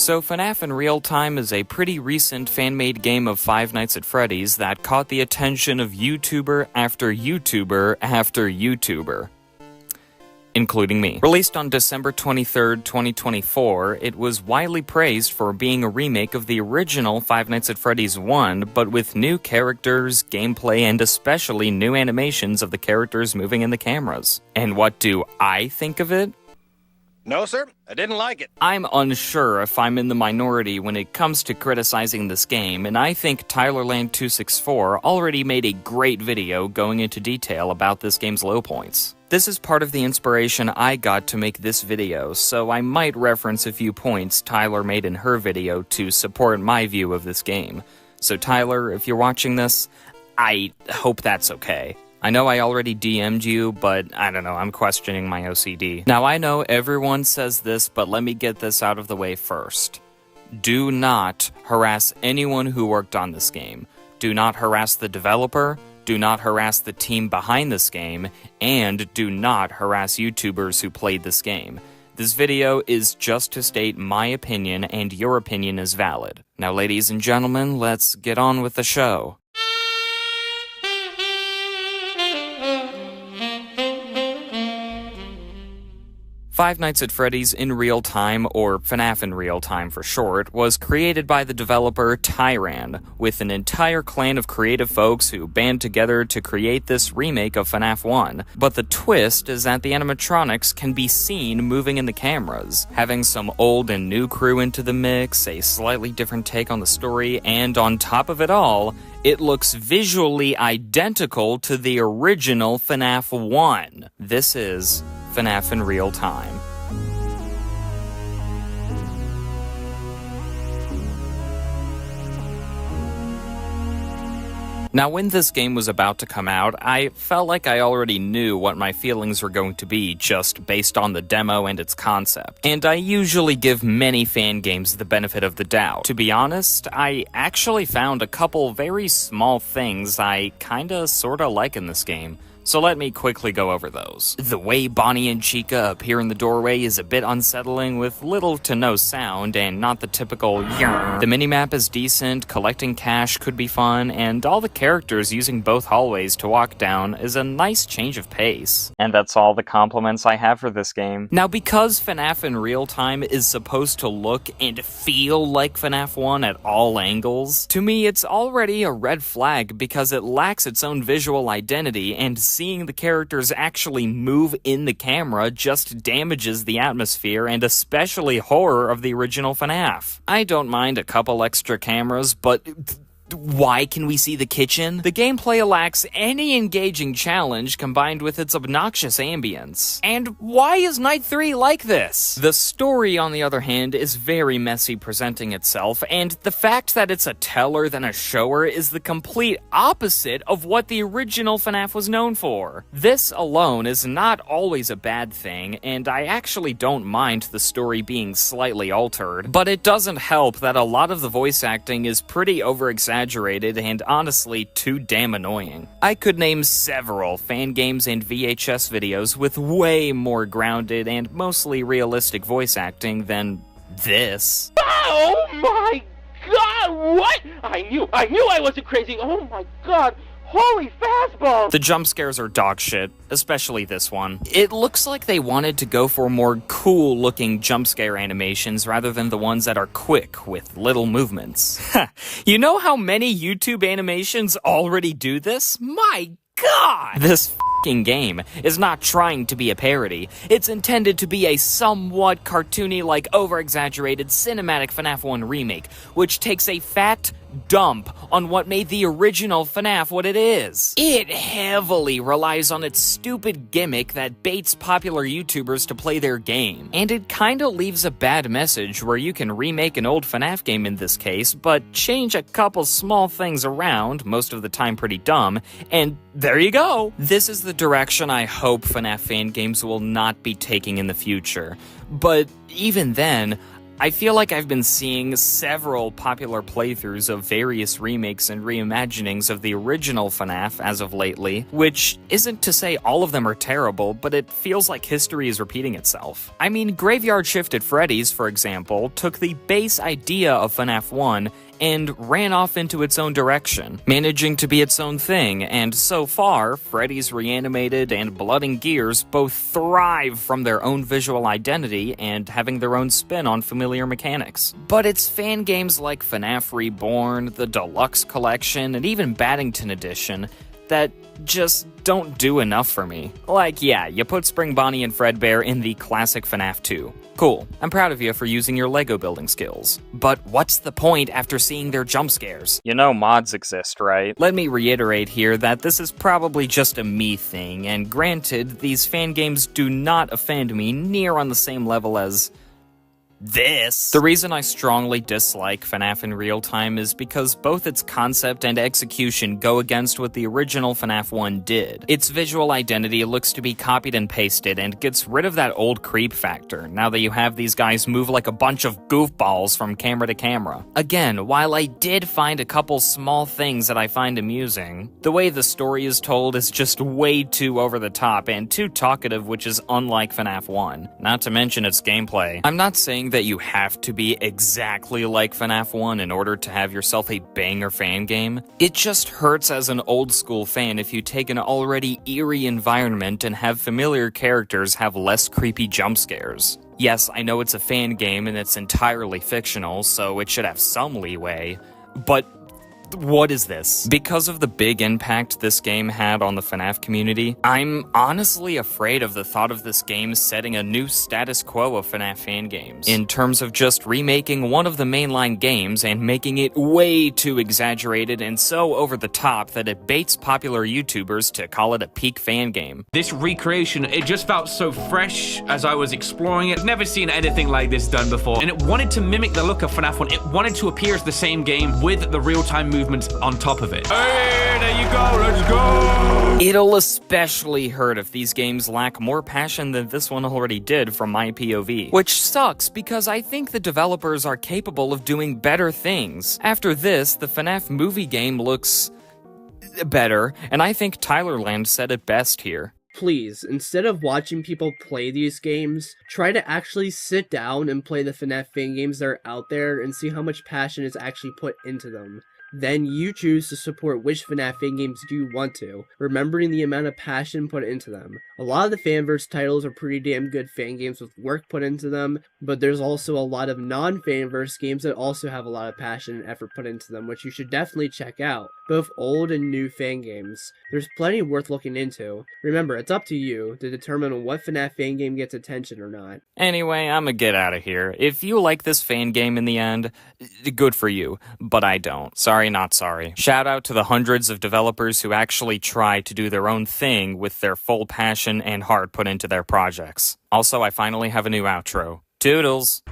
So FNaF in Real Time is a pretty recent fan-made game of Five Nights at Freddy's that caught the attention of YouTuber after YouTuber after YouTuber, including me. Released on December 23rd, 2024, it was widely praised for being a remake of the original Five Nights at Freddy's 1, but with new characters, gameplay, and especially new animations of the characters moving in the cameras. And what do I think of it? No, sir, I didn't like it. I'm unsure if I'm in the minority when it comes to criticizing this game, and I think TylerLand264 already made a great video going into detail about this game's low points. This is part of the inspiration I got to make this video, so I might reference a few points Tyler made in her video to support my view of this game. So Tyler, if you're watching this, I hope that's okay. I know I already DM'd you, but I don't know, I'm questioning my OCD. Now I know everyone says this, but let me get this out of the way first. Do not harass anyone who worked on this game. Do not harass the developer, do not harass the team behind this game, and do not harass YouTubers who played this game. This video is just to state my opinion, and your opinion is valid. Now ladies and gentlemen, let's get on with the show. Five Nights at Freddy's in Real Time, or FNaF in Real Time for short, was created by the developer Tyran, with an entire clan of creative folks who band together to create this remake of FNaF 1. But the twist is that the animatronics can be seen moving in the cameras, having some old and new crew into the mix, a slightly different take on the story, and on top of it all, it looks visually identical to the original FNaF 1. This is FNaF in Real Time. Now, when this game was about to come out, I felt like I already knew what my feelings were going to be just based on the demo and its concept. And I usually give many fan games the benefit of the doubt. To be honest, I actually found a couple very small things I kinda sorta like in this game. So let me quickly go over those. The way Bonnie and Chica appear in the doorway is a bit unsettling with little to no sound and not the typical yarr. The minimap is decent, collecting cash could be fun, and all the characters using both hallways to walk down is a nice change of pace. And that's all the compliments I have for this game. Now, because FNaF in Real Time is supposed to look and feel like FNaF 1 at all angles, to me it's already a red flag because it lacks its own visual identity, and seeing the characters actually move in the camera just damages the atmosphere and especially horror of the original FNaF. I don't mind a couple extra cameras, but why can we see the kitchen? The gameplay lacks any engaging challenge combined with its obnoxious ambience. And why is Night 3 like this? The story, on the other hand, is very messy presenting itself, and the fact that it's a teller than a shower is the complete opposite of what the original FNaF was known for. This alone is not always a bad thing, and I actually don't mind the story being slightly altered, but it doesn't help that a lot of the voice acting is pretty over-exaggerated and honestly too damn annoying. I could name several Fangames and VHS videos with way more grounded and mostly realistic voice acting than this. Oh my god, what? I knew I wasn't crazy. Oh my god. Holy fastball! The jump scares are dog shit, especially this one. It looks like they wanted to go for more cool-looking jump scare animations rather than the ones that are quick with little movements. You know how many YouTube animations already do this? My god! This f***ing game is not trying to be a parody. It's intended to be a somewhat cartoony, like over-exaggerated cinematic FNaF 1 remake, which takes a fat dump on what made the original FNaF what it is. It heavily relies on its stupid gimmick that baits popular YouTubers to play their game, and it kinda leaves a bad message where you can remake an old FNaF game in this case, but change a couple small things around, most of the time pretty dumb, and there you go! This is the direction I hope FNaF fan games will not be taking in the future. But even then, I feel like I've been seeing several popular playthroughs of various remakes and reimaginings of the original FNaF as of lately, which isn't to say all of them are terrible, but it feels like history is repeating itself. I mean, Graveyard Shift at Freddy's, for example, took the base idea of FNaF 1 and ran off into its own direction, managing to be its own thing, and so far, Freddy's Reanimated and Blood and Gears both thrive from their own visual identity and having their own spin on familiar mechanics. But it's fan games like FNaF Reborn, the Deluxe Collection, and even Baddington Edition that just don't do enough for me. Like, yeah, you put Spring Bonnie and Fredbear in the classic FNaF 2. Cool, I'm proud of you for using your Lego building skills. But what's the point after seeing their jump scares? You know mods exist, right? Let me reiterate here that this is probably just a me thing, and granted, these fan games do not offend me near on the same level as this. The reason I strongly dislike FNaF in real time is because both its concept and execution go against what the original FNaF 1 did. Its visual identity looks to be copied and pasted and gets rid of that old creep factor now that you have these guys move like a bunch of goofballs from camera to camera. Again, while I did find a couple small things that I find amusing, the way the story is told is just way too over the top and too talkative, which is unlike FNaF 1. Not to mention its gameplay. I'm not saying that you have to be exactly like FNaF 1 in order to have yourself a banger fan game. It just hurts as an old school fan if you take an already eerie environment and have familiar characters have less creepy jump scares. Yes, I know it's a fan game and it's entirely fictional, so it should have some leeway, but what is this? Because of the big impact this game had on the FNaF community, I'm honestly afraid of the thought of this game setting a new status quo of FNaF fan games, in terms of just remaking one of the mainline games and making it way too exaggerated and so over the top that it baits popular YouTubers to call it a peak fan game. This recreation, it just felt so fresh as I was exploring it. I've never seen anything like this done before, and it wanted to mimic the look of FNaF 1. It wanted to appear as the same game with the real-time movements on top of it. Hey, there you go, let's go! It'll especially hurt if these games lack more passion than this one already did from my POV. Which sucks, because I think the developers are capable of doing better things. After this, the FNaF movie game looks better, and I think Tylerland said it best here. Please, instead of watching people play these games, try to actually sit down and play the FNaF fan games that are out there and see how much passion is actually put into them. Then you choose to support which FNaF fan games you want to, remembering the amount of passion put into them. A lot of the Fanverse titles are pretty damn good fan games with work put into them, but there's also a lot of non-Fanverse games that also have a lot of passion and effort put into them, which you should definitely check out. Both old and new fan games. There's plenty worth looking into. Remember, it's up to you to determine what FNaF fan game gets attention or not. Anyway, I'ma get out of here. If you like this fan game in the end, good for you, but I don't. Sorry, not sorry. Shout out to the hundreds of developers who actually try to do their own thing with their full passion and heart put into their projects. Also, I finally have a new outro. Toodles!